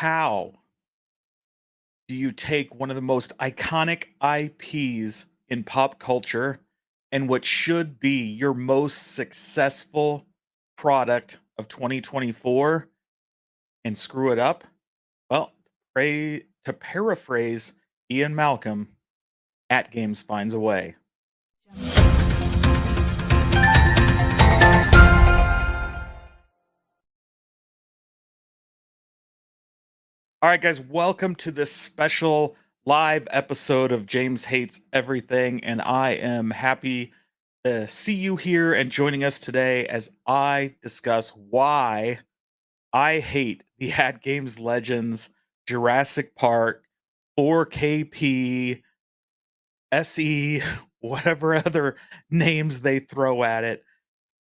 how do you take one of the most iconic IPs in pop culture and what should be your most successful product of 2024 and screw it up? Well, to paraphrase Ian Malcolm, AtGames finds a way. All right, guys, welcome to this special live episode of James Hates Everything. And I am happy to see you here and joining us today as I discuss why I hate the Hat Games Legends Jurassic Park 4KP SE, whatever other names they throw at it.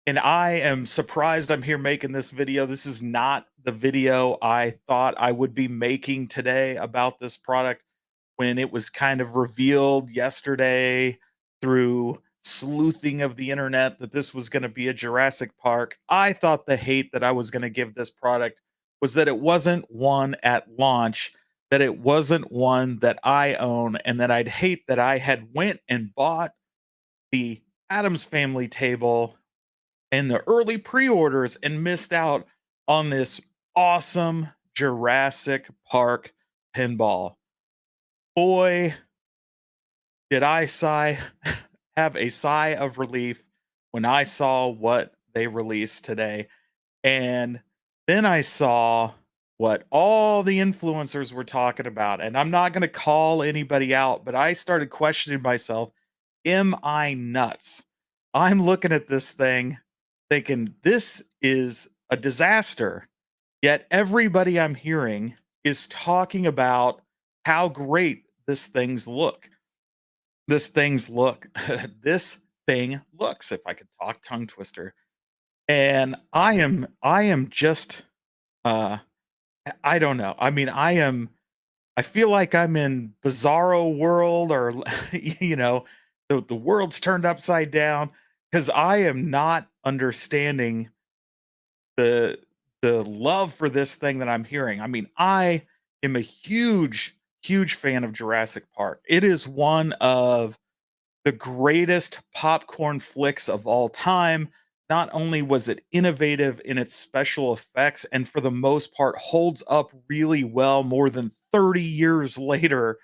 And I am surprised I'm here making this video. This is not the video I thought I would be making today about this product when it was kind of revealed yesterday through sleuthing of the internet that this was going to be a Jurassic Park. I thought the hate that I was going to give this product was that it wasn't one at launch, that it wasn't one that I own, and that I'd hate that I had went and bought the Adams Family table and the early pre-orders and missed out on this awesome Jurassic Park pinball. Boy, did I have a sigh of relief when I saw what they released today. And then I saw what all the influencers were talking about. And I'm not going to call anybody out, but I started questioning myself, am I nuts? I'm looking at this thing thinking this is a disaster. Yet everybody I'm hearing is talking about how great this thing's look. This thing's look. This thing looks, if I could talk tongue twister. And I am just I don't know. I mean, I feel like I'm in bizarro world or you know, the world's turned upside down because I am not understanding the the love for this thing that I'm hearing. I mean, I am a huge fan of Jurassic Park. It is one of the greatest popcorn flicks of all time. Not only was it innovative in its special effects and for the most part holds up really well more than 30 years later,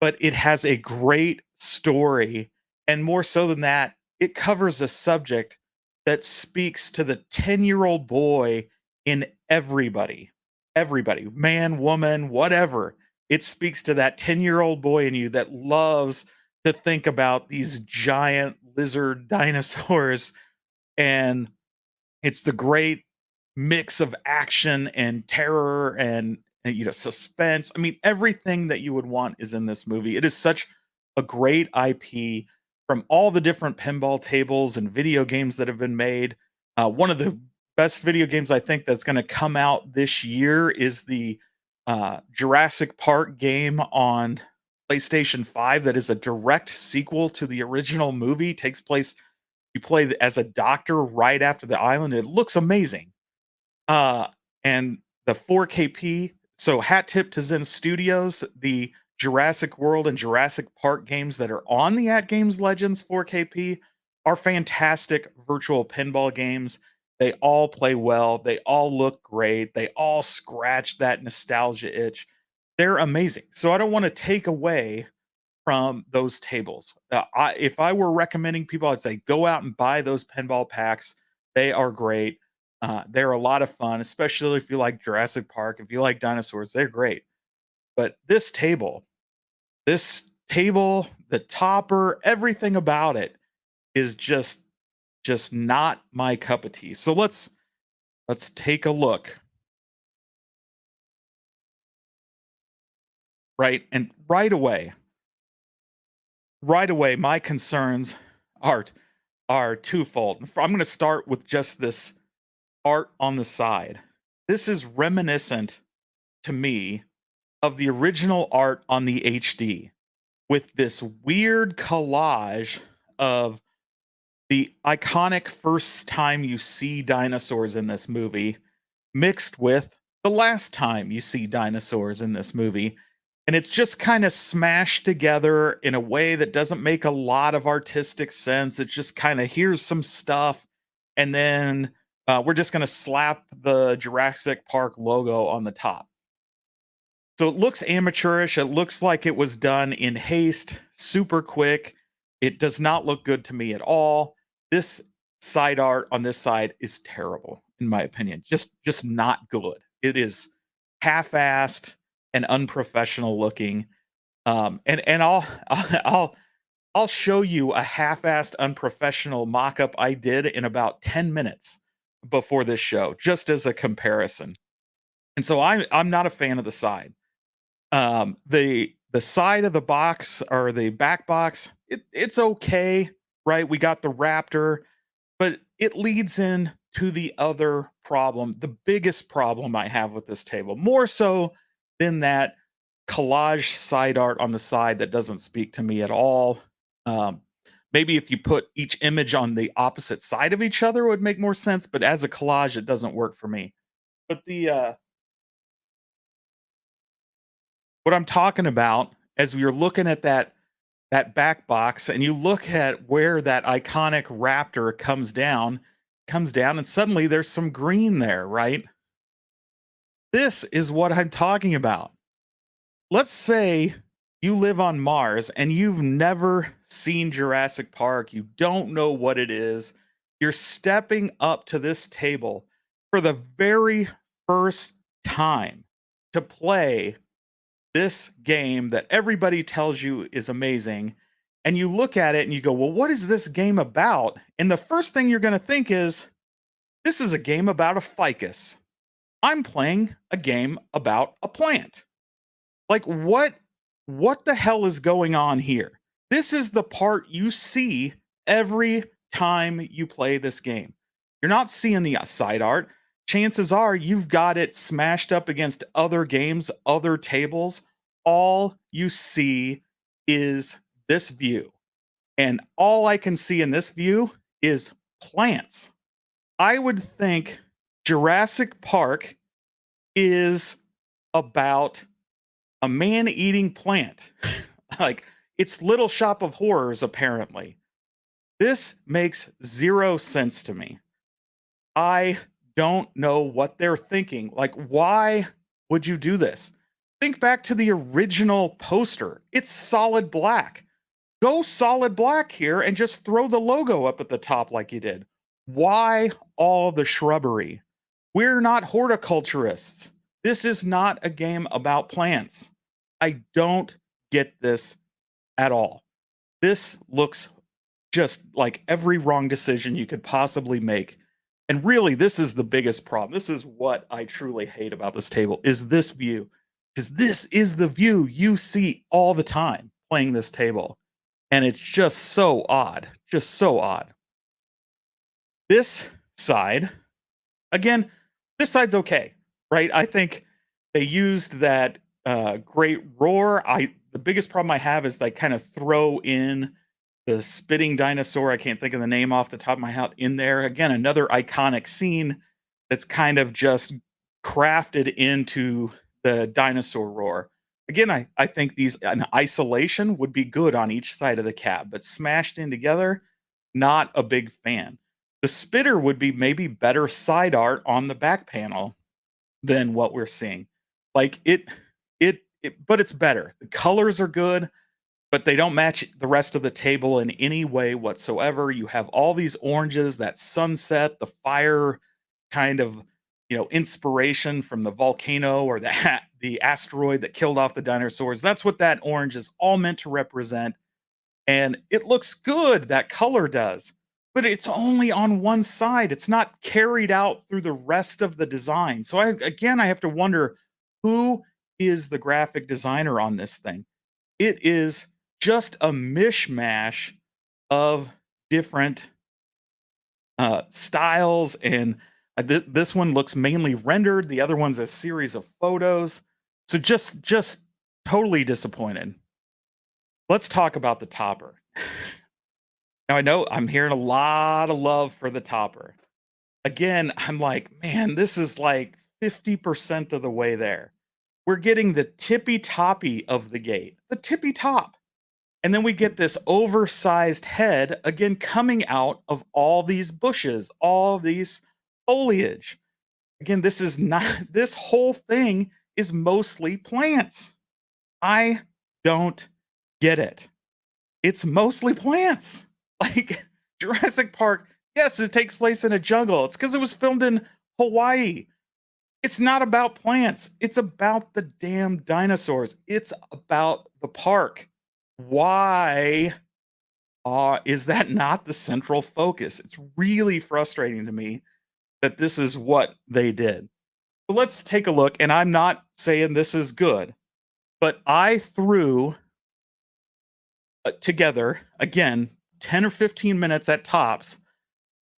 but it has a great story. And more so than that, it covers a subject that speaks to the 10-year-old boy in everybody, man, woman, whatever. It speaks to that 10-year-old boy in you that loves to think about these giant lizard dinosaurs. And it's the great mix of action and terror and suspense. I mean, everything that you would want is in this movie. It is such a great IP from all the different pinball tables and video games that have been made. One of the best video games I think that's going to come out this year is the Jurassic Park game on PlayStation 5 that is a direct sequel to the original movie. Takes place, you play as a doctor right after the island. It looks amazing. Uh, and the 4KP, so hat tip to Zen Studios, the Jurassic World and Jurassic Park games that are on the At Games Legends 4KP are fantastic virtual pinball games. They all play well. They all look great. They all scratch that nostalgia itch. They're amazing. So I don't want to take away from those tables. If I were recommending people, I'd say go out and buy those pinball packs. They are great. They're a lot of fun, especially if you like Jurassic Park. If you like dinosaurs, they're great. But this table, the topper, everything about it is just not my cup of tea. So let's take a look. Right? And right away, my concerns are twofold. I'm going to start with just this art on the side. This is reminiscent to me of the original art on the HD with this weird collage of the iconic first time you see dinosaurs in this movie mixed with the last time you see dinosaurs in this movie. And it's just kind of smashed together in a way that doesn't make a lot of artistic sense. It's just kind of here's some stuff, and then we're just going to slap the Jurassic Park logo on the top. So it looks amateurish. It looks like it was done in haste, super quick. It does not look good to me at all. This side art on this side is terrible, in my opinion. Just not good. It is half-assed and unprofessional looking. And I'll show you a half-assed unprofessional mock-up I did in about 10 minutes before this show, just as a comparison. And so I'm not a fan of the side. The side of the box or the back box, it's okay, right? We got the raptor, but it leads in to the other problem, the biggest problem I have with this table, more so than that collage side art on the side that doesn't speak to me at all. Um, Maybe if you put each image on the opposite side of each other, it would make more sense. But as a collage, it doesn't work for me. But the what I'm talking about, as you're looking at that back box, and you look at where that iconic raptor comes down, and suddenly there's some green there, right? This is what I'm talking about. Let's say you live on Mars and you've never seen Jurassic Park, you don't know what it is. You're stepping up to this table for the very first time to play this game that everybody tells you is amazing. And you look at it and you go, well, what is this game about? And the first thing you're going to think is, this is a game about a ficus. I'm playing a game about a plant. Like what the hell is going on here? This is the part you see every time you play this game. You're not seeing the side art. Chances are you've got it smashed up against other games, other tables. All you see is this view. And all I can see in this view is plants. I would think Jurassic Park is about a man-eating plant. Like, it's Little Shop of Horrors, apparently. This makes zero sense to me. I don't know what they're thinking. Like, why would you do this? Think back to the original poster. It's solid black. Go solid black here and just throw the logo up at the top like you did. Why all the shrubbery? We're not horticulturists. This is not a game about plants. I don't get this at all. This looks just like every wrong decision you could possibly make. And really, this is the biggest problem. This is what I truly hate about this table, is this view. Because this is the view you see all the time playing this table. And it's just so odd. Just so odd. This side, again, this side's okay, right? I think they used that great roar. The biggest problem I have is they kind of throw in the spitting dinosaur. I can't think of the name off the top of my head in there. Again, another iconic scene that's kind of just crafted into the dinosaur roar. Again, I think these in isolation would be good on each side of the cab, but smashed in together, not a big fan. The spitter would be maybe better side art on the back panel than what we're seeing. Like but it's better. The colors are good, but they don't match the rest of the table in any way whatsoever. You have all these oranges, that sunset, the fire kind of, inspiration from the volcano or the asteroid that killed off the dinosaurs. That's what that orange is all meant to represent. And it looks good, that color does, but it's only on one side. It's not carried out through the rest of the design. So I have to wonder, who is the graphic designer on this thing? It is just a mishmash of different styles, and this one looks mainly rendered. The other one's a series of photos. So just totally disappointed. Let's talk about the topper. Now, I know I'm hearing a lot of love for the topper. Again, I'm like, man, this is like 50% of the way there. We're getting the tippy toppy of the gate, the tippy top. And then we get this oversized head again coming out of all these bushes, all these foliage. Again, this is not, this whole thing is mostly plants. I don't get it. It's mostly plants. Like Jurassic Park, yes, it takes place in a jungle. It's because it was filmed in Hawaii. It's not about plants. It's about the damn dinosaurs. It's about the park. Why is that not the central focus? It's really frustrating to me that this is what they did. So let's take a look. And I'm not saying this is good, but I threw together, again, 10 or 15 minutes at tops,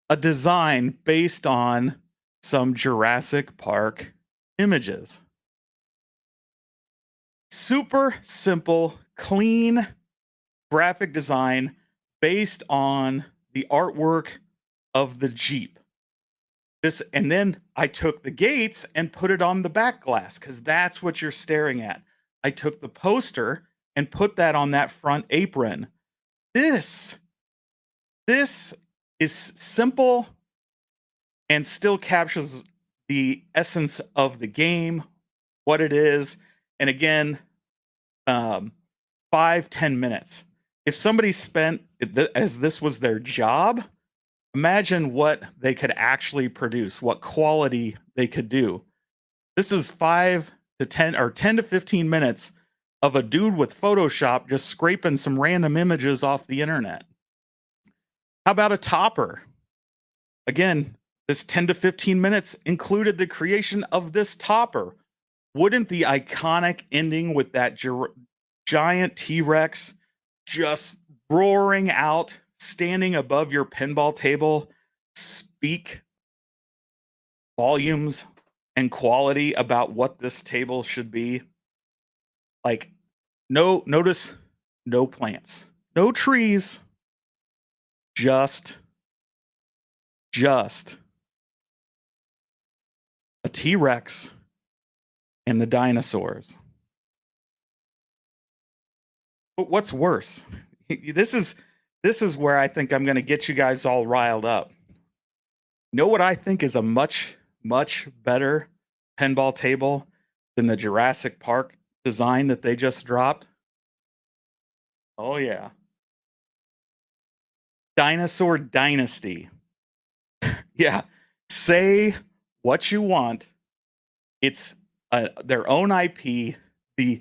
a design based on some Jurassic Park images. Super simple, clean graphic design based on the artwork of the Jeep. This, and then I took the gates and put it on the back glass because that's what you're staring at. I took the poster and put that on that front apron. This is simple and still captures the essence of the game, what it is. And again, 5-10 minutes. If somebody spent, as this was their job, imagine what they could actually produce, what quality they could do. This is 5 to 10 or 10 to 15 minutes of a dude with Photoshop just scraping some random images off the internet. How about a topper? Again, this 10 to 15 minutes included the creation of this topper. Wouldn't the iconic ending with that giant T-Rex just roaring out, standing above your pinball table, speak volumes and quality about what this table should be? Like, notice no plants, no trees, just a T-Rex and the dinosaurs. But what's worse, this is where I think I'm going to get you guys all riled up. You know what I think is a much better pinball table than the Jurassic Park design that they just dropped? Oh yeah. Dinosaur Dynasty. Yeah. Say what you want. It's their own IP. The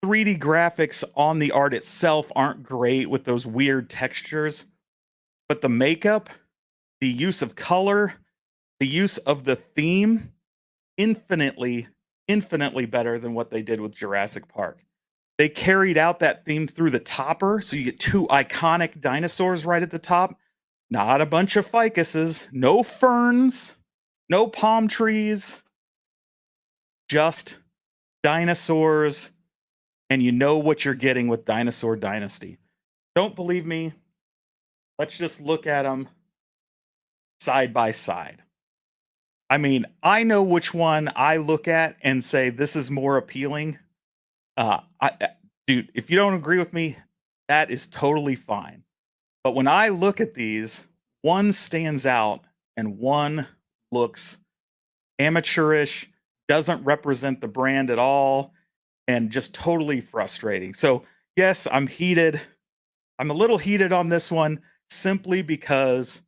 3D graphics on the art itself aren't great with those weird textures, but the makeup, the use of color, the use of the theme, infinitely better than what they did with Jurassic Park. They carried out that theme through the topper, so you get two iconic dinosaurs right at the top. Not a bunch of ficuses, no ferns, no palm trees, just dinosaurs, and you know what you're getting with Dinosaur Dynasty. Don't believe me? Let's just look at them side by side. I mean, I know which one I look at and say this is more appealing. Dude, if you don't agree with me, that is totally fine. But when I look at these, one stands out and one looks amateurish, doesn't represent the brand at all, and just totally frustrating. So, yes, I'm heated. I'm a little heated on this one simply because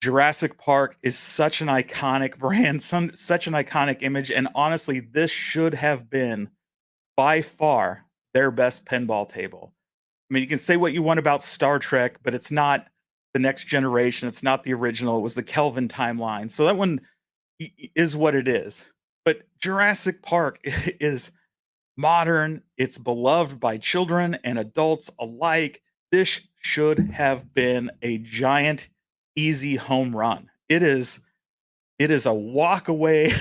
Jurassic Park is such an iconic brand, such an iconic image, and honestly, this should have been by far their best pinball table. I mean, you can say what you want about Star Trek, but it's not the next generation. It's not the original. It was the Kelvin timeline. So that one is what it is. But Jurassic Park is modern. It's beloved by children and adults alike. This should have been a giant, easy home run. It is a walk away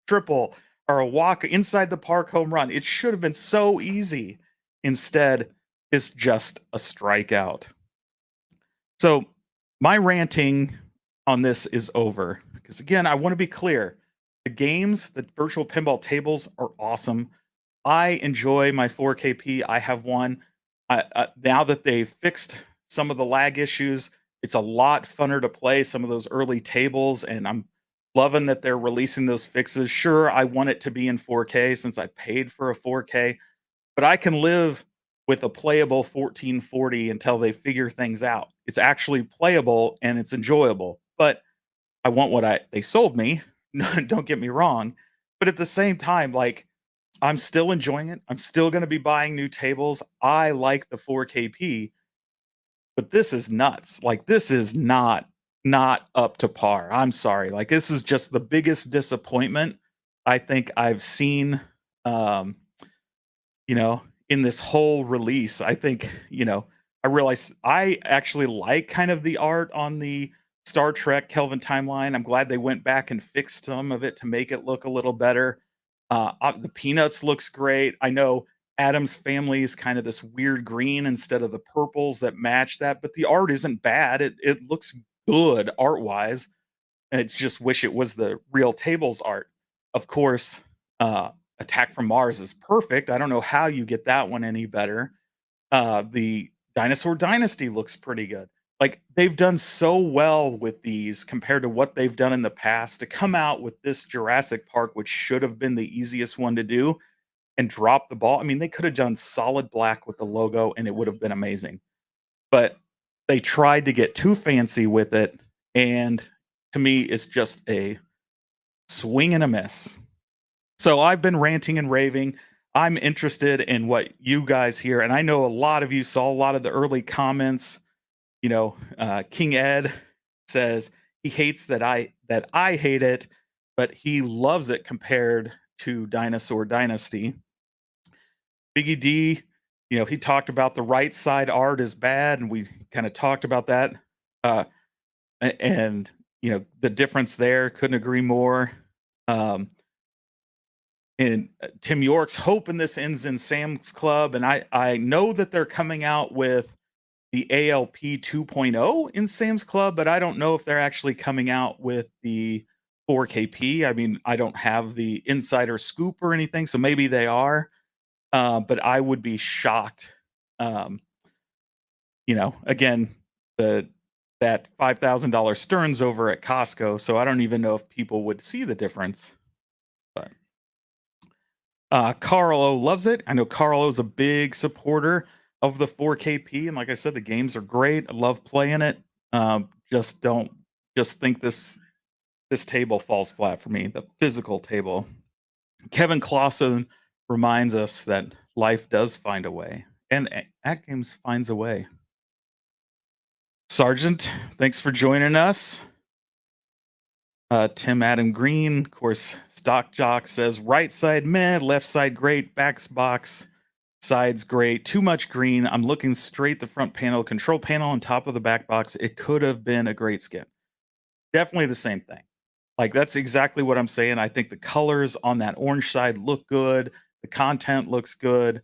triple or a walk inside the park home run. It should have been so easy. Instead, it's just a strikeout. So my ranting on this is over. Because again, I want to be clear. The games, the virtual pinball tables are awesome. I enjoy my 4KP. I have one. Now that they've fixed some of the lag issues, it's a lot funner to play some of those early tables, and I'm loving that they're releasing those fixes. Sure, I want it to be in 4K since I paid for a 4K, but I can live with a playable 1440 until they figure things out. It's actually playable and it's enjoyable, but I want what I they sold me. No, don't get me wrong, but at the same time, like, I'm still enjoying it. I'm still gonna be buying new tables. I like the 4KP, but this is nuts. Like, this is not up to par. I'm sorry. Like, this is just the biggest disappointment I think I've seen, um, you know, in this whole release. I think, I realize I actually like kind of the art on the Star Trek Kelvin timeline. I'm glad they went back and fixed some of it to make it look a little better. The Peanuts looks great. I know Adam's family is kind of this weird green instead of the purples that match that, but the art isn't bad. It looks good art wise. And it's just wish it was the real tables art. Of course, Attack from Mars is perfect. I don't know how you get that one any better. The Dinosaur Dynasty looks pretty good. Like, they've done so well with these compared to what they've done in the past to come out with this Jurassic Park, which should have been the easiest one to do, and drop the ball. I mean, they could have done solid black with the logo and it would have been amazing. But they tried to get too fancy with it, and to me, it's just a swing and a miss. So I've been ranting and raving. I'm interested in what you guys hear, and I know a lot of you saw a lot of the early comments. King Ed says he hates that I hate it, but he loves it compared to Dinosaur Dynasty. Biggie D, he talked about the right side art is bad, and we kind of talked about that. Uh, and the difference there, couldn't agree more. Um, and Tim York's hoping this ends in Sam's Club, and I know that they're coming out with the ALP 2.0 in Sam's Club, but I don't know if they're actually coming out with the 4KP. I mean, I don't have the insider scoop or anything, so maybe they are. But I would be shocked. Um, again, the that $5,000 Stearns over at Costco, so I don't even know if people would see the difference. But Carlo loves it. I know Carlo's a big supporter of the 4KP, and like I said, the games are great. I love playing it. Just don't just think this table falls flat for me. The physical table. Kevin Clausen reminds us that life does find a way, and AtGames finds a way. Sergeant, thanks for joining us. Tim Adam Green, of course, Stock Jock says right side meh, left side great, backs box, sides great, too much green. I'm looking straight the front panel, control panel on top of the back box. It could have been a great skin. Definitely the same thing. Like, that's exactly what I'm saying. I think the colors on that orange side look good. The content looks good.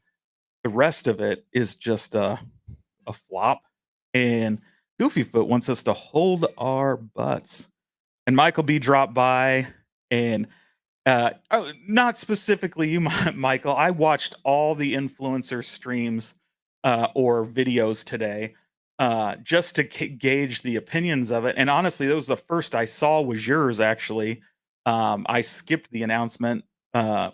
The rest of it is just a flop. And Goofyfoot wants us to hold our butts. And Michael B dropped by, and not specifically you, Michael. I watched all the influencer streams or videos today just to gauge the opinions of it. And honestly, that was the first I saw was yours. Actually, I skipped the announcement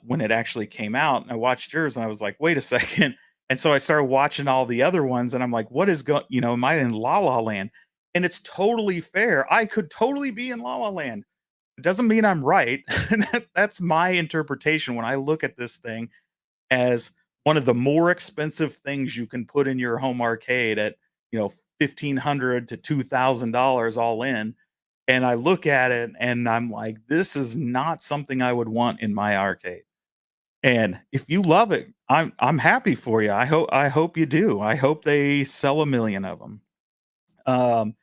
when it actually came out, and I watched yours, and I was like, "Wait a second." And so I started watching all the other ones, and I'm like, "What is going? Am I in La La Land?" And it's totally fair. I could totally be in La La Land. It doesn't mean I'm right. That's my interpretation when I look at this thing as one of the more expensive things you can put in your home arcade at, 1,500 to $2,000 all in. And I look at it and I'm like, this is not something I would want in my arcade. And if you love it, I'm happy for you. I hope you do. I hope they sell a million of them. Um,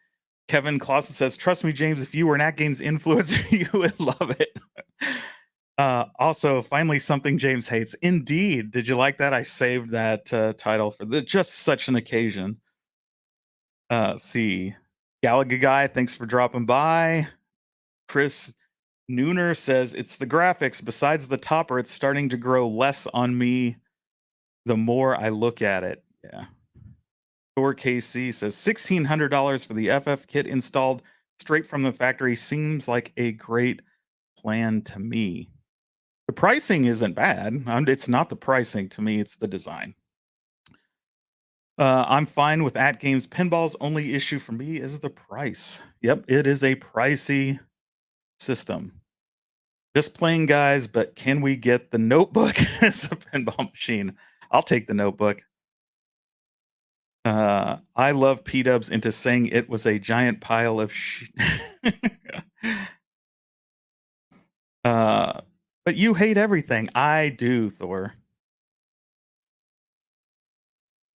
Kevin Clausen says, "Trust me, James, if you were an AtGames influencer, you would love it." Also, finally, something James hates. Indeed. Did you like that? I saved that title for just such an occasion. Let's see. Galaga Guy, thanks for dropping by. Chris Nooner says it's the graphics. Besides the topper, it's starting to grow less on me the more I look at it. Yeah. Thor KC says $1,600 for the FF kit installed straight from the factory seems like a great plan to me. The pricing isn't bad. It's not the pricing to me, it's the design. I'm fine with AtGames. Pinball's only issue for me is the price. Yep, it is a pricey system. Just playing, guys, but can we get the notebook as a pinball machine? I'll take the notebook. I love P-dubs into saying it was a giant pile of uh, but you hate everything. I do, Thor.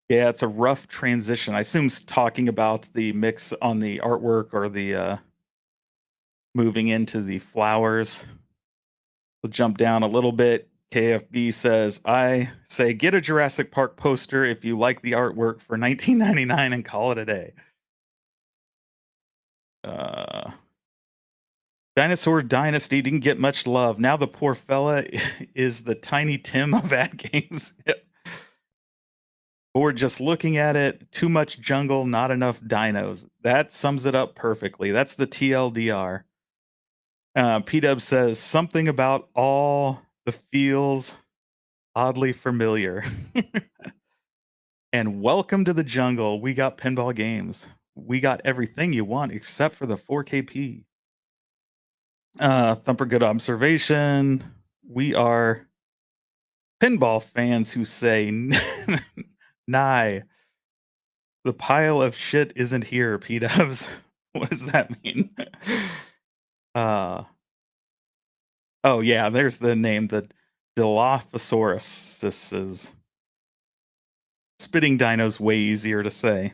Yeah, it's a rough transition. I assume talking about the mix on the artwork or the moving into the flowers. We'll jump down a little bit. KFB says, I say get a Jurassic Park poster if you like the artwork for 19.99 and call it a day. Uh, Dinosaur Dynasty didn't get much love. Now the poor fella is the Tiny Tim of AtGames. Or just looking at it, too much jungle, not enough dinos. That sums it up perfectly. That's the TLDR. P-Dub says something about all the feels oddly familiar. And welcome to the jungle. We got pinball games. We got everything you want except for the 4KP. Thumper, good observation. We are pinball fans who say, "Nye, the pile of shit isn't here." P-Dubs. What does that mean? uh, oh yeah, there's the name. The Dilophosaurus. This is spitting dino's way easier to say.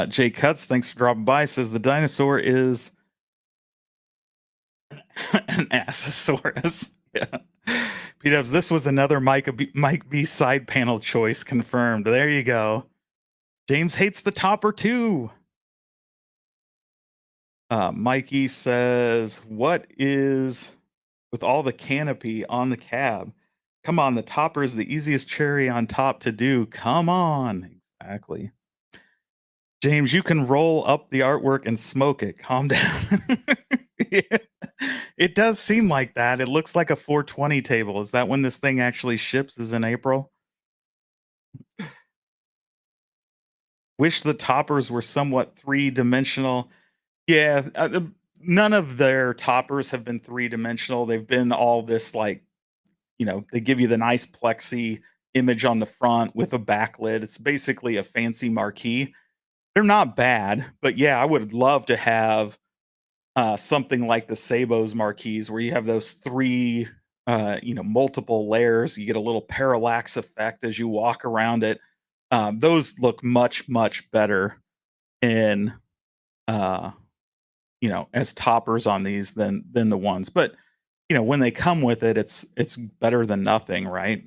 Jay Cuts, thanks for dropping by. Says the dinosaur is an Assasaurus. Yeah. P-Dubs, this was another Mike B side panel choice confirmed. There you go. James hates the topper too. Mikey says, what is with all the canopy on the cab? Come on, the topper is the easiest cherry on top to do. Come on. Exactly. James, you can roll up the artwork and smoke it. Calm down. Yeah. It does seem like that. It looks like a 420 table. Is that when this thing actually ships? Is in April? Wish the toppers were somewhat three-dimensional. Yeah, none of their toppers have been three-dimensional. They've been all this like, they give you the nice plexi image on the front with a backlit. It's basically a fancy marquee. They're not bad, but yeah, I would love to have something like the Sabo's marquees where you have those three, multiple layers. You get a little parallax effect as you walk around it. Those look much, much better in, as toppers on these than the ones. But when they come with it, it's better than nothing, right?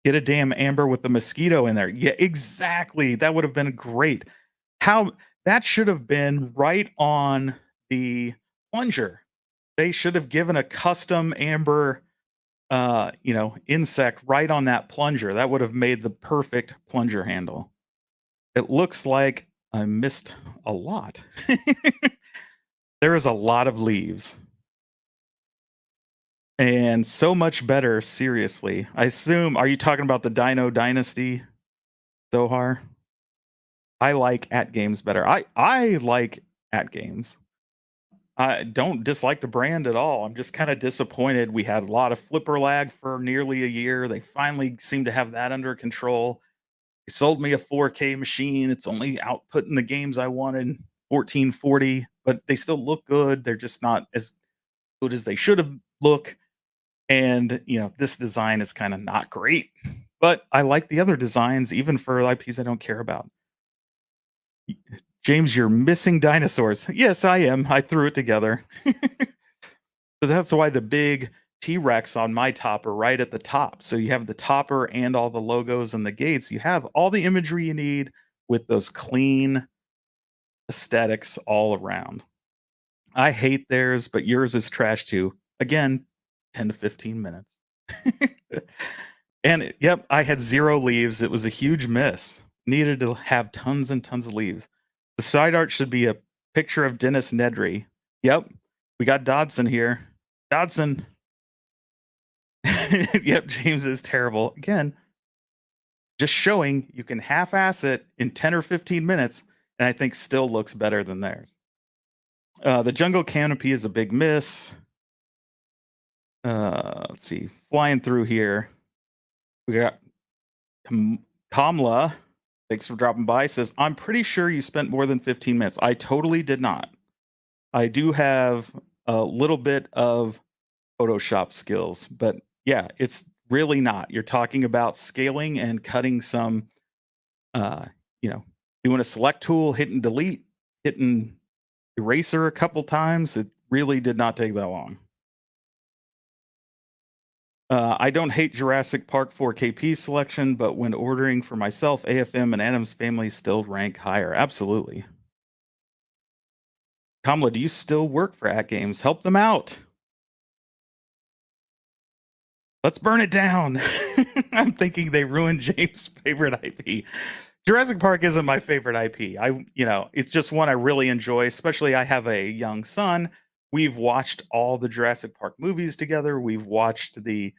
Get a damn amber with the mosquito in there. Yeah, exactly. That would have been great. How that should have been right on the plunger. They should have given a custom amber insect right on that plunger. That would have made the perfect plunger handle. It looks like I missed a lot. There is a lot of leaves. And so much better, seriously. I assume, are you talking about the Dino Dynasty, Zohar? I like AtGames better. I like AtGames. I don't dislike the brand at all. I'm just kind of disappointed. We had a lot of flipper lag for nearly a year. They finally seem to have that under control. They sold me a 4K machine. It's only outputting the games I wanted, 1440, but they still look good. They're just not as good as they should have look. And this design is kind of not great. But I like the other designs, even for IPs I don't care about. James, you're missing dinosaurs. Yes, I am. I threw it together. So that's why the big T-Rex on my topper right at the top. So you have the topper and all the logos and the gates. You have all the imagery you need with those clean aesthetics all around. I hate theirs, but yours is trash too. Again, 10 to 15 minutes. And yep, I had 0 leaves. It was a huge miss. Needed to have tons and tons of leaves. The side art should be a picture of Dennis Nedry. Yep, we got Dodson here. Dodson. Yep, James is terrible. Again, just showing you can half-ass it in 10 or 15 minutes, and I think still looks better than theirs. The jungle canopy is a big miss. Let's see. Flying through here. We got Kamla. Thanks for dropping by. Says, I'm pretty sure you spent more than 15 minutes. I totally did not. I do have a little bit of Photoshop skills, but yeah, it's really not. You're talking about scaling and cutting some, uh, doing a select tool, hitting delete, hitting eraser a couple times. It really did not take that long. I don't hate Jurassic Park 4KP selection, but when ordering for myself, AFM and Adam's Family still rank higher. Absolutely. Kamala, do you still work for AtGames? Help them out. Let's burn it down. I'm thinking they ruined James' favorite IP. Jurassic Park isn't my favorite IP. It's just one I really enjoy, especially I have a young son. We've watched all the Jurassic Park movies together. We've watched the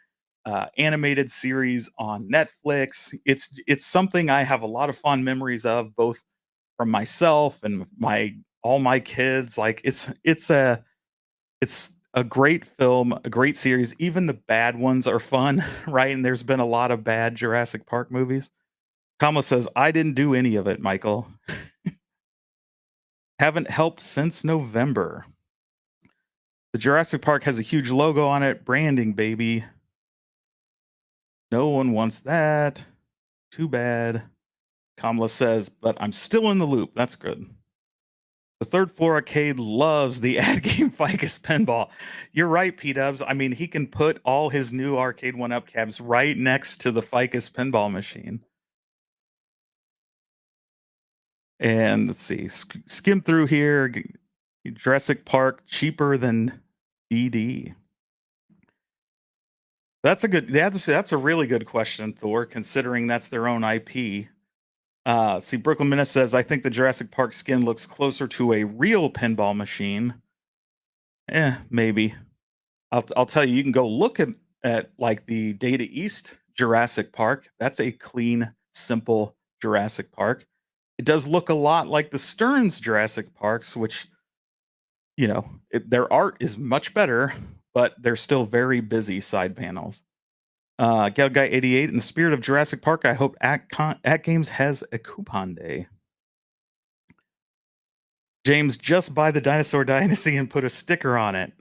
animated series on Netflix. It's something I have a lot of fond memories of, both from myself and my all my kids. Like it's a great film, a great series. Even the bad ones are fun, right? And there's been a lot of bad Jurassic Park movies. Kamala says, I didn't do any of it, Michael. Haven't helped since November. The Jurassic Park has a huge logo on it. Branding, baby. No one wants that. Too bad. Kamala says, but I'm still in the loop. That's good. The third floor arcade loves the ad game Ficus pinball. You're right, P Dubs. I mean, he can put all his new arcade one up cabs right next to the Ficus pinball machine. And let's see, skim through here. Jurassic Park cheaper than DD. That's a really good question, Thor, considering that's their own IP. See, Brooklyn Menace says, I think the Jurassic Park skin looks closer to a real pinball machine. Maybe. I'll tell you, you can go look at like the Data East Jurassic Park. That's a clean, simple Jurassic Park. It does look a lot like the Stearns Jurassic Parks, which, their art is much better, but they're still very busy side panels. Gal Guy 88, in the spirit of Jurassic Park, I hope At Games has a coupon day. James, just buy the Dinosaur Dynasty and put a sticker on it.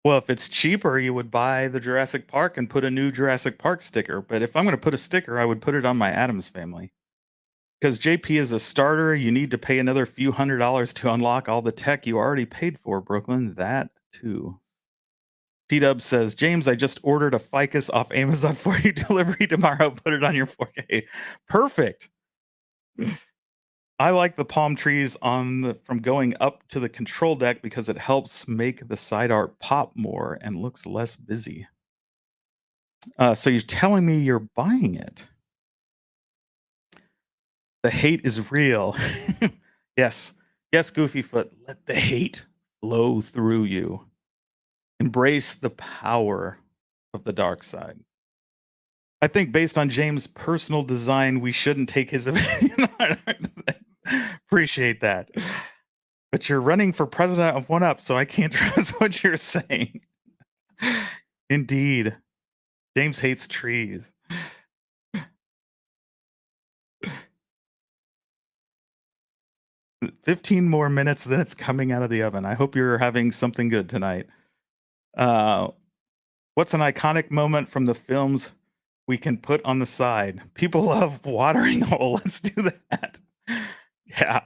Well, if it's cheaper, you would buy the Jurassic Park and put a new Jurassic Park sticker. But if I'm going to put a sticker, I would put it on my Adams Family. Because JP is a starter, you need to pay another few $100s to unlock all the tech you already paid for, Brooklyn. That too. P-Dub says, James, I just ordered a ficus off Amazon for you. Delivery tomorrow. Put it on your 4K. Perfect. I like the palm trees from going up to the control deck because it helps make the side art pop more and looks less busy. So you're telling me you're buying it? The hate is real. Yes. Yes, Goofyfoot. Let the hate flow through you. Embrace the power of the dark side. I think based on James' personal design, we shouldn't take his opinion on it. Appreciate that. But you're running for president of One Up, so I can't trust what you're saying. Indeed. James hates trees. 15 more minutes, then it's coming out of the oven. I hope you're having something good tonight. What's an iconic moment from the films we can put on the side? People love Watering Hole. Let's do that. Yeah.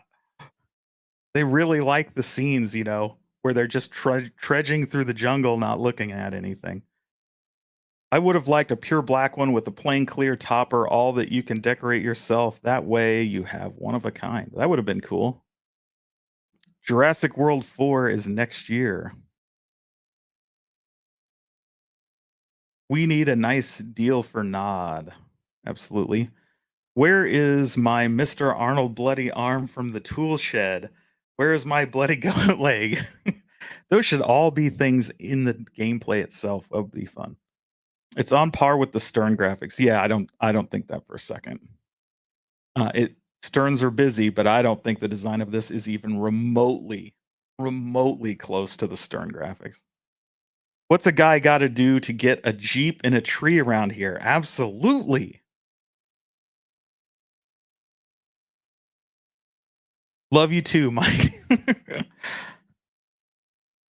They really like the scenes, where they're just trudging through the jungle, not looking at anything. I would have liked a pure black one with a plain clear topper, all that you can decorate yourself. That way you have one of a kind. That would have been cool. Jurassic World 4 is next year. We need a nice deal for Nod. Absolutely. Where is my Mr. Arnold bloody arm from the tool shed? Where is my bloody goat leg? Those should all be things in the gameplay itself. That would be fun. It's on par with the Stern graphics. Yeah, I don't think that for a second. It Sterns are busy, but I don't think the design of this is even remotely close to the Stern graphics. What's a guy got to do to get a Jeep in a tree around here? Absolutely. Love you too, Mike.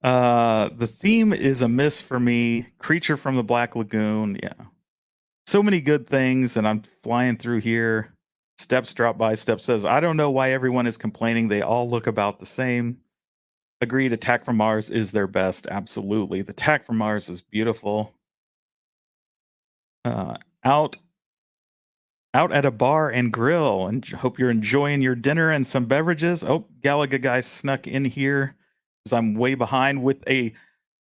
The theme is a miss for me. Creature from the Black Lagoon. Yeah. So many good things, and I'm flying through here. Steps drop by. Step says, I don't know why everyone is complaining. They all look about the same. Agreed. Attack from Mars is their best. Absolutely. The Attack from Mars is beautiful. Uh, out out at a bar and grill, and hope you're enjoying your dinner and some beverages. Oh, Galaga guy snuck in here because I'm way behind with a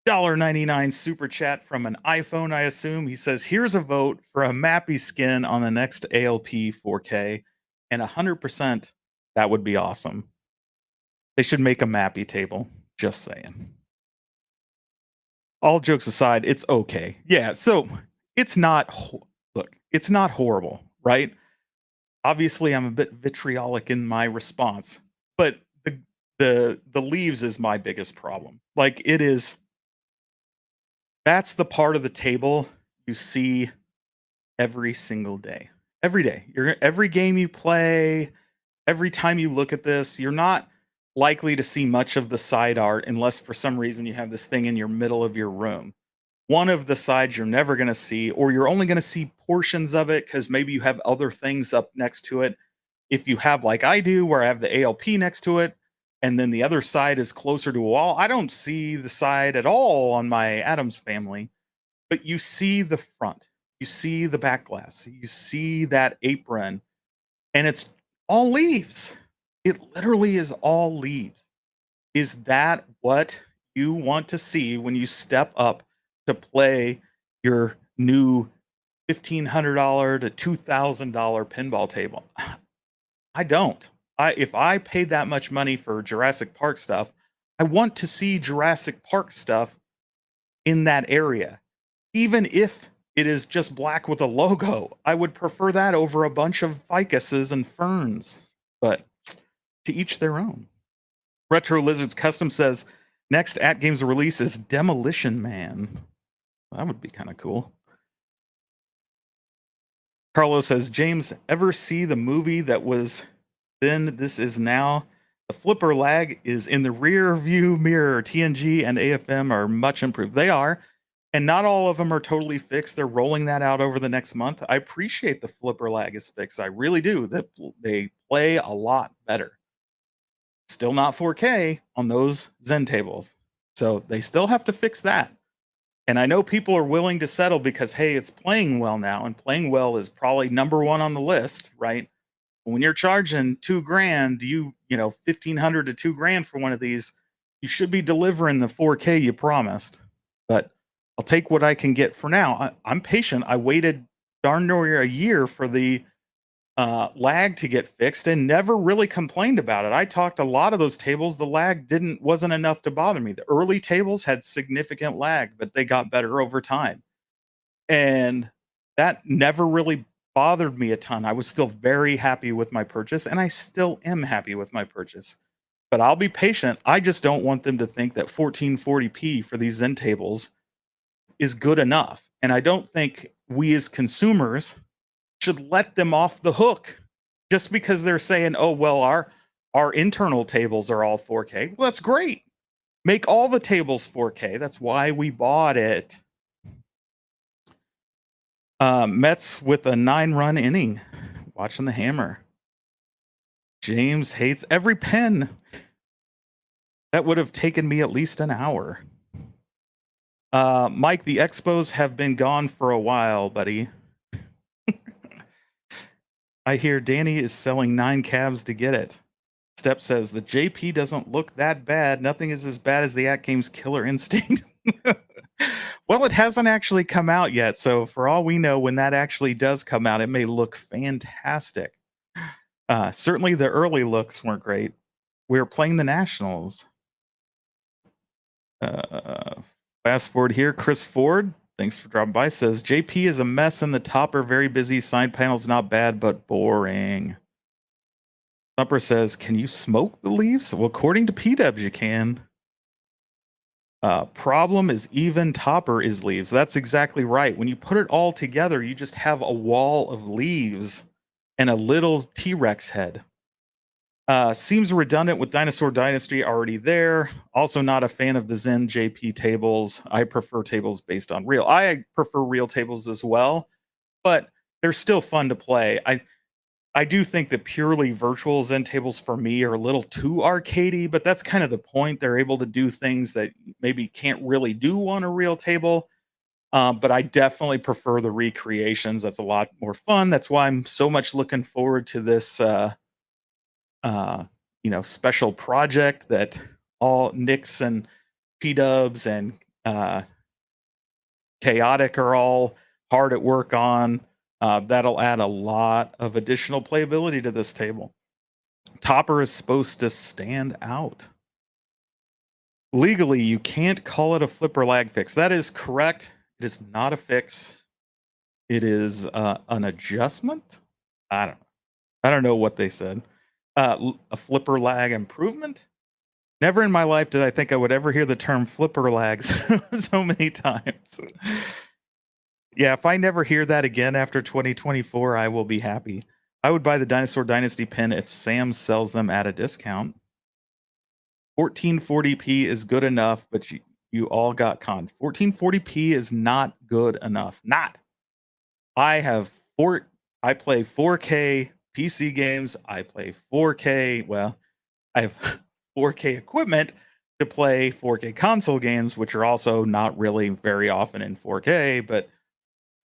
$1.99 super chat from an iPhone, I assume. He says, here's a vote for a Mappy skin on the next ALP 4K. And 100%, that would be awesome. They should make a Mappy table. Just saying. All jokes aside, it's okay. Yeah, so it's not, look, it's not horrible, right? Obviously, I'm a bit vitriolic in my response, but the leaves is my biggest problem. Like, it is, that's the part of the table you see every single day. Every day. Every game you play, every time you look at this, you're not likely to see much of the side art unless for some reason you have this thing in your middle of your room. One of the sides you're never going to see, or you're only going to see portions of it because maybe you have other things up next to it. If you have, like I do, where I have the ALP next to it, and then the other side is closer to a wall, I don't see the side at all on my Adams Family, but you see the front, you see the back glass, you see that apron, and it's all leaves. It literally is all leaves. Is that what you want to see when you step up to play your new $1,500 to $2,000 pinball table? I don't. If I paid that much money for Jurassic Park stuff, I want to see Jurassic Park stuff in that area. Even if it is just black with a logo, I would prefer that over a bunch of ficuses and ferns. But to each their own. Retro Lizards Custom says next AtGames release is Demolition Man. That would be kind of cool. Carlos says, James, ever see the movie that was Then This Is Now? The flipper lag is in the rear view mirror. TNG and AFM are much improved. They are. And not all of them are totally fixed. They're rolling that out over the next month. I appreciate the flipper lag is fixed. I really do. They play a lot better. Still not 4K on those Zen tables. So they still have to fix that. And I know people are willing to settle because, hey, it's playing well now, and playing well is probably number one on the list, right? When you're charging $2,000, you know, 1,500 to $2,000 for one of these, you should be delivering the 4K you promised. But I'll take what I can get for now. I'm patient. I waited darn near a year for the lag to get fixed and never really complained about it. I talked a lot of those tables. The lag wasn't enough to bother me. The early tables had significant lag, but they got better over time. And that never really bothered me a ton. I was still very happy with my purchase, and I still am happy with my purchase. But I'll be patient. I just don't want them to think that 1440p for these Zen tables is good enough. And I don't think we as consumers should let them off the hook just because they're saying, oh, well, our internal tables are all 4K. Well, that's great. Make all the tables 4K. That's why we bought it. Mets with a 9-run inning. Watching the hammer. James hates every pen. That would have taken me at least an hour. Mike, the Expos have been gone for a while, buddy. I hear Danny is selling 9 cabs to get it. Step says the JP doesn't look that bad. Nothing is as bad as the AtGames Killer Instinct. Well, it hasn't actually come out yet, so for all we know, when that actually does come out, it may look fantastic. Certainly, the early looks weren't great. We were playing the Nationals. Uh, Fast forward here, Chris Ford, thanks for dropping by, says JP is a mess in the topper, very busy. Side panel's not bad, but boring. Thumper says, can you smoke the leaves? Well, according to P-Dubs, you can. Problem is even topper is leaves. That's exactly right. When you put it all together, you just have a wall of leaves and a little T-Rex head. Seems redundant with Dinosaur Dynasty already there. Also not a fan of the Zen JP tables. I prefer tables based on real. I prefer real tables as well, but they're still fun to play. I do think that purely virtual Zen tables for me are a little too arcadey, but that's kind of the point. They're able to do things that maybe can't really do on a real table. But I definitely prefer the recreations. That's a lot more fun. That's why I'm so much looking forward to this uh, special project that all Nix and P-Dubs and Chaotic are all hard at work on. That'll add a lot of additional playability to this table. Topper is supposed to stand out. Legally, you can't call it a flipper lag fix. That is correct. It is not a fix. It is an adjustment. I don't know what they said. A flipper lag improvement. Never in my life did I think I would ever hear the term flipper lags so many times. Yeah, if I never hear that again after 2024, I will be happy. I would buy the Dinosaur Dynasty pin if Sam sells them at a discount. 1440p is good enough, but you all got conned. 1440p is not good enough. Not. I play 4K PC games. I play 4K. Well, I have 4K equipment to play 4K console games, which are also not really very often in 4K, but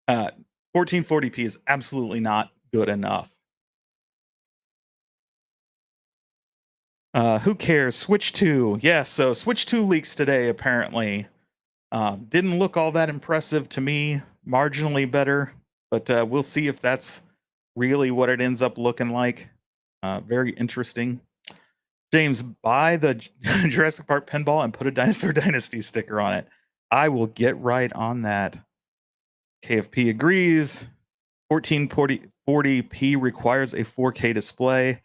1440p is absolutely not good enough. Who cares? Switch 2. Yeah, so Switch 2 leaks today, apparently. Didn't look all that impressive to me. Marginally better, but we'll see if that's really what it ends up looking like. Very interesting. James, buy the Jurassic Park pinball and put a Dinosaur Dynasty sticker on it. I will get right on that. KFP agrees. 1440p requires a 4K display.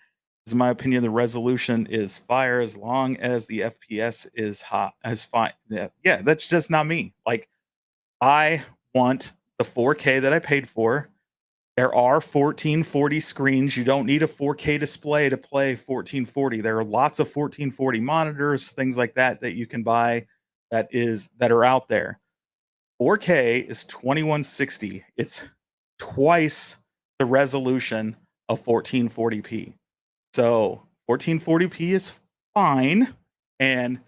In my opinion, the resolution is fire as long as the FPS is hot as fine. Yeah, that's just not me. Like, I want the 4K that I paid for. There are 1440 screens. You don't need a 4K display to play 1440. There are lots of 1440 monitors, things like that you can buy that are out there. 4K is 2160. It's twice the resolution of 1440p. So 1440p is fine, and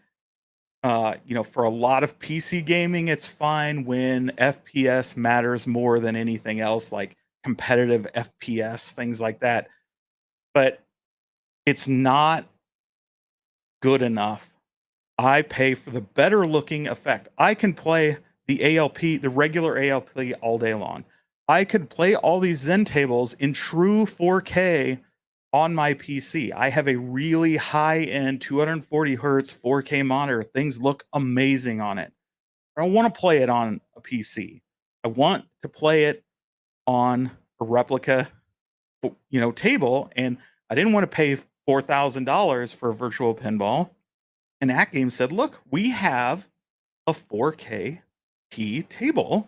for a lot of PC gaming, it's fine when FPS matters more than anything else, like competitive FPS, things like that. But it's not good enough. I pay for the better looking effect. I can play the ALP, the regular ALP, all day long. I could play all these Zen tables in true 4K on my PC. I have a really high-end 240 hertz 4K monitor. Things look amazing on it. I don't want to play it on a PC. I want to play it on a replica, table, and I didn't want to pay $4,000 for a virtual pinball. And AtGames said, "Look, we have a 4K table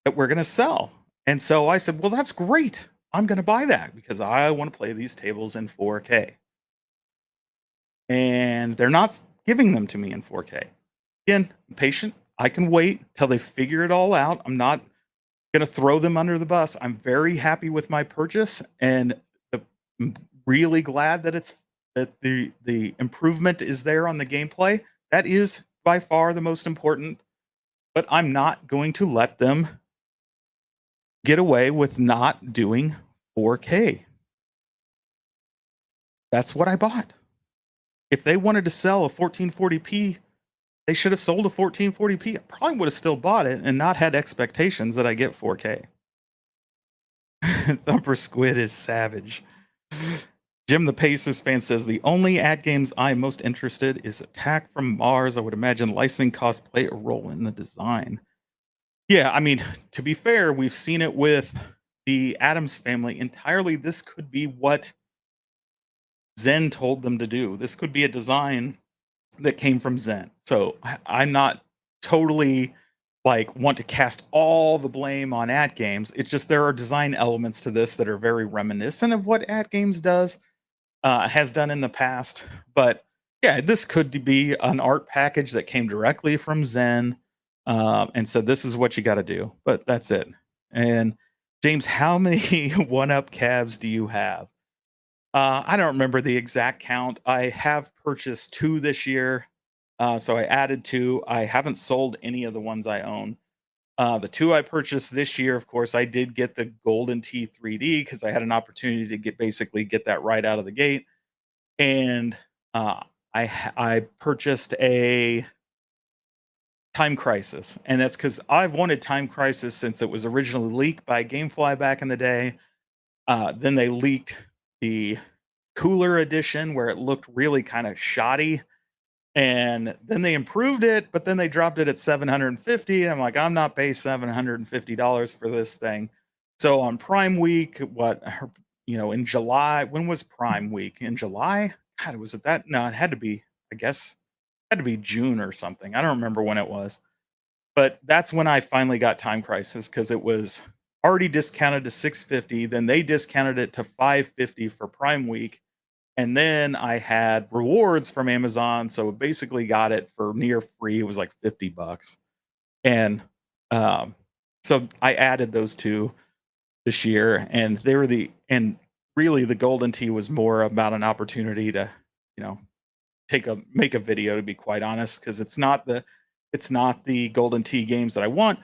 that we're going to sell." And so I said, "Well, that's great. I'm going to buy that because I want to play these tables in 4K." And they're not giving them to me in 4K. Again, I'm patient. I can wait till they figure it all out. I'm not going to throw them under the bus. I'm very happy with my purchase, and I'm really glad that the improvement is there on the gameplay. That is by far the most important. But I'm not going to let them get away with not doing 4K. That's what I bought. If they wanted to sell a 1440p, they should have sold a 1440p. I probably would have still bought it and not had expectations that I get 4K. Thumper Squid is savage. Jim the Pacers fan says the only ad games I'm most interested is Attack from Mars. I would imagine licensing costs play a role in the design. Yeah, I mean, to be fair, we've seen it with the Adams family entirely. This could be what Zen told them to do. This could be a design that came from Zen. So I'm not totally like want to cast all the blame on At Games. It's just there are design elements to this that are very reminiscent of what At Games has done in the past. But yeah, this could be an art package that came directly from Zen, and said this is what you got to do. But that's it. And James, how many one up cabs do you have? I don't remember the exact count. I have purchased 2 this year, so I added 2. I haven't sold any of the ones I own. The 2 I purchased this year, of course, I did get the Golden Tee 3D because I had an opportunity to get that right out of the gate, and, I purchased a Time Crisis, and that's because 'cause I've wanted Time Crisis since it was originally leaked by Gamefly back in the day. Then they leaked the cooler edition where it looked really kinda shoddy, and then they improved it, but then they dropped it at 750, and I'm like, "I'm not paying $750 for this thing." So on Prime Week, in July, when was Prime Week? In July? God, was it that? No, it had to be, I guess, had to be June or something. I don't remember when it was. But that's when I finally got Time Crisis because it was already discounted to 650, then they discounted it to 550 for Prime Week, and then I had rewards from Amazon, so basically got it for near free. It was like 50 bucks. And um, so I added those 2 this year, and they were really the Golden Tee was more about an opportunity to, you know, make a video, to be quite honest, because it's not the Golden Tee games that I want.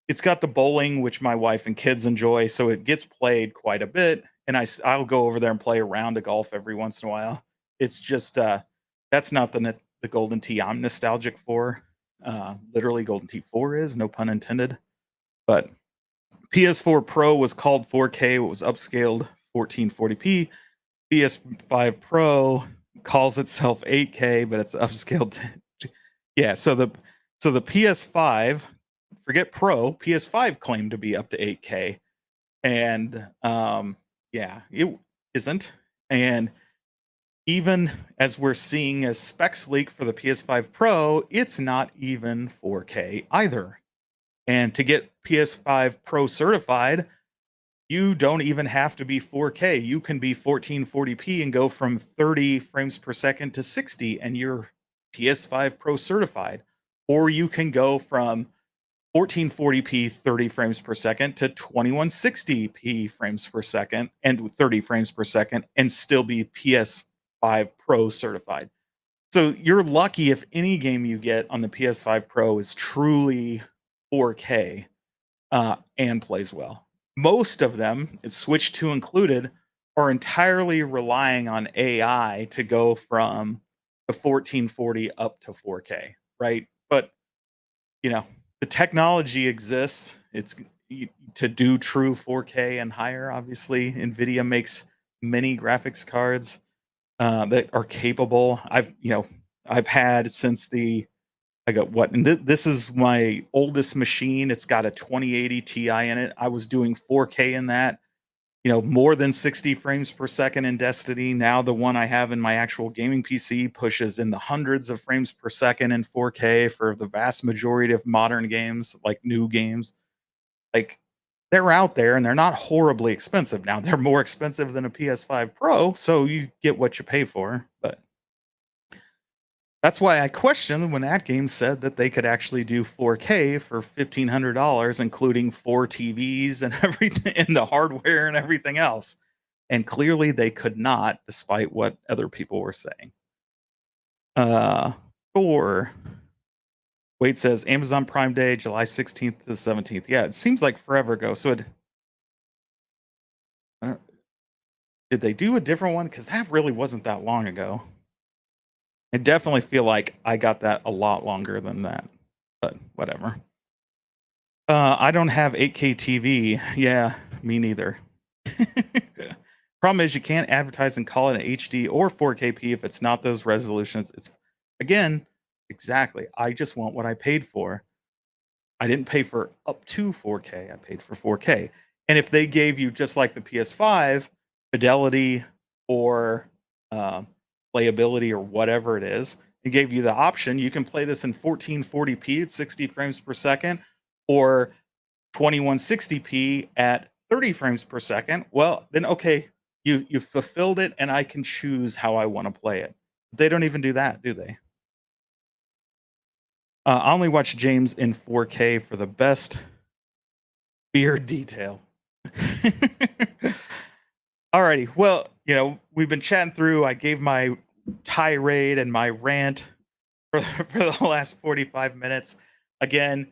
It's got the bowling, which my wife and kids enjoy, so it gets played quite a bit, and I'll go over there and play a round of golf every once in a while. It's just, that's not the Golden Tee I'm nostalgic for. Literally, Golden Tee 4 is, no pun intended. But PS4 Pro was called 4K, it was upscaled 1440p. PS5 Pro calls itself 8K, but it's upscaled yeah, so the PS5, forget Pro, PS5 claimed to be up to 8K, and, yeah, it isn't, and even as we're seeing a specs leak for the PS5 Pro, it's not even 4K either, and to get PS5 Pro certified, you don't even have to be 4K, you can be 1440p and go from 30 frames per second to 60, and you're PS5 Pro certified, or you can go from 1440p 30 frames per second to 2160p frames per second and 30 frames per second and still be PS5 Pro certified. So you're lucky if any game you get on the PS5 Pro is truly 4K and plays well. Most of them, it's Switch 2 included, are entirely relying on AI to go from the 1440 up to 4K, right? But you know, the technology exists. To do true 4K and higher. Obviously, Nvidia makes many graphics cards that are capable. I've had since the I got what, and this is my oldest machine. It's got a 2080 Ti in it. I was doing 4K in that, more than 60 frames per second in Destiny. Now the one I have in my actual gaming PC pushes in the hundreds of frames per second in 4K for the vast majority of modern games, like new games. Like they're out there and they're not horribly expensive. Now they're more expensive than a PS5 Pro, so you get what you pay for. But that's why I questioned when AtGames said that they could actually do 4K for $1,500, including 4 TVs and everything, and the hardware and everything else. And clearly they could not, despite what other people were saying. Uh, Thor. Wade says Amazon Prime Day, July 16th to the 17th. Yeah, it seems like forever ago. So uh, did they do a different one? Because that really wasn't that long ago. I definitely feel like I got that a lot longer than that, but whatever. I don't have 8K TV. Yeah, me neither. Problem is you can't advertise and call it an HD or 4KP if it's not those resolutions. It's again, exactly. I just want what I paid for. I didn't pay for up to 4K. I paid for 4K. And if they gave you just like the PS5 fidelity or uh, playability or whatever it is, it gave you the option. You can play this in 1440p at 60 frames per second, or 2160p at 30 frames per second. Well, then okay, you fulfilled it, and I can choose how I want to play it. They don't even do that, do they? I only watch James in 4K for the best beard detail. Alrighty. Well, we've been chatting through. I gave my tirade and my rant for the last 45 minutes. Again,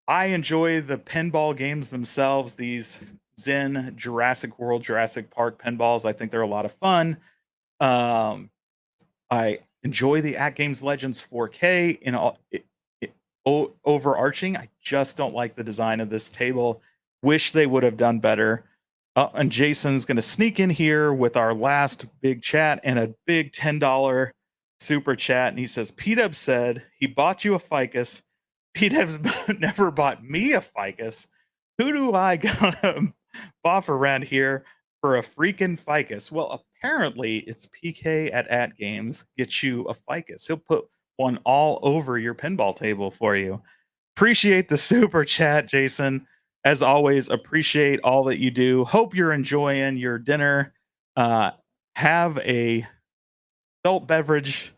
I enjoy the pinball games themselves, these Zen Jurassic World, Jurassic Park pinballs. I think they're a lot of fun. Um, I enjoy the AtGames Legends 4K in all overarching. I just don't like the design of this table. Wish they would have done better. And Jason's going to sneak in here with our last big chat and a big $10 super chat. And he says, P-Dub said he bought you a ficus. P-Dub's never bought me a ficus. Who do I gotta buff around here for a freaking ficus? Well, apparently it's PK at AtGames gets you a ficus. He'll put one all over your pinball table for you. Appreciate the super chat, Jason. As always, appreciate all that you do. Hope you're enjoying your dinner. Uh, have a adult beverage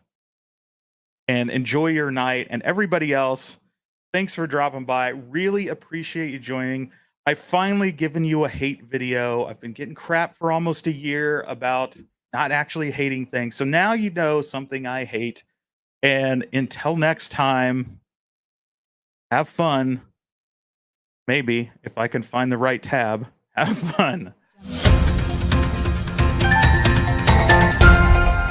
and enjoy your night. And everybody else, thanks for dropping by. Really appreciate you joining. I've finally given you a hate video. I've been getting crap for almost a year about not actually hating things. So now you know something I hate. And until next time, have fun. Maybe if I can find the right tab. Have fun.